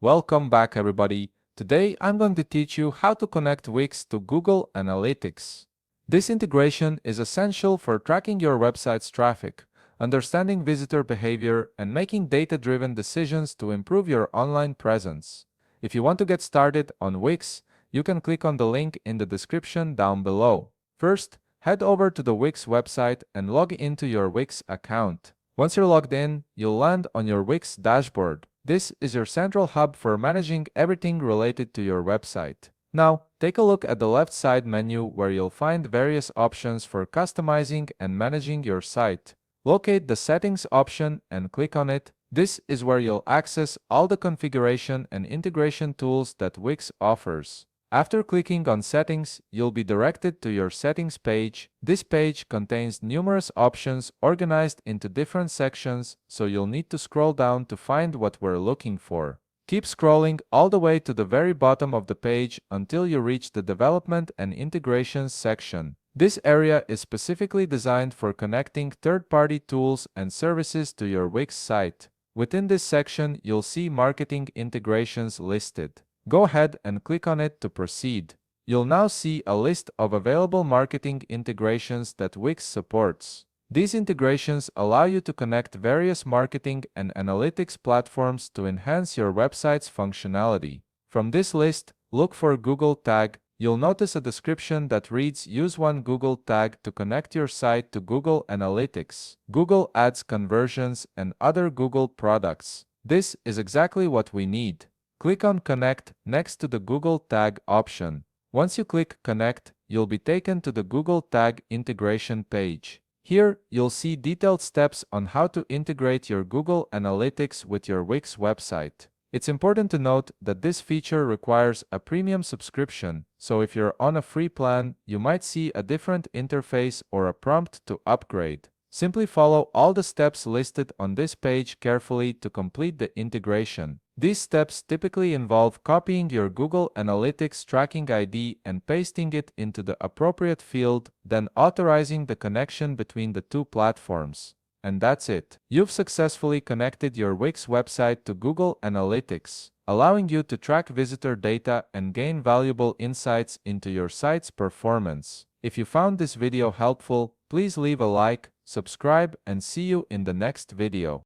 Welcome back, everybody. Today I'm going to teach you how to connect Wix to Google Analytics. This integration is essential for tracking your website's traffic, understanding visitor behavior, and making data-driven decisions to improve your online presence. If you want to get started on Wix, you can click on the link in the description down below. First, head over to the Wix website and log into your Wix account. Once you're logged in, you'll land on your Wix dashboard. This is your central hub for managing everything related to your website. Now, take a look at the left side menu where you'll find various options for customizing and managing your site. Locate the Settings option and click on it. This is where you'll access all the configuration and integration tools that Wix offers. After clicking on Settings, you'll be directed to your Settings page. This page contains numerous options organized into different sections, so you'll need to scroll down to find what we're looking for. Keep scrolling all the way to the very bottom of the page until you reach the Development and Integrations section. This area is specifically designed for connecting third-party tools and services to your Wix site. Within this section, you'll see Marketing Integrations listed. Go ahead and click on it to proceed. You'll now see a list of available marketing integrations that Wix supports. These integrations allow you to connect various marketing and analytics platforms to enhance your website's functionality. From this list, look for Google Tag. You'll notice a description that reads "Use one Google Tag to connect your site to Google Analytics, Google Ads conversions, and other Google products." This is exactly what we need. Click on Connect next to the Google Tag option. Once you click Connect, you'll be taken to the Google Tag integration page. Here, you'll see detailed steps on how to integrate your Google Analytics with your Wix website. It's important to note that this feature requires a premium subscription, so if you're on a free plan, you might see a different interface or a prompt to upgrade. Simply follow all the steps listed on this page carefully to complete the integration. These steps typically involve copying your Google Analytics tracking ID and pasting it into the appropriate field, then authorizing the connection between the two platforms. And that's it. You've successfully connected your Wix website to Google Analytics, allowing you to track visitor data and gain valuable insights into your site's performance. If you found this video helpful, please leave a like, subscribe, and see you in the next video.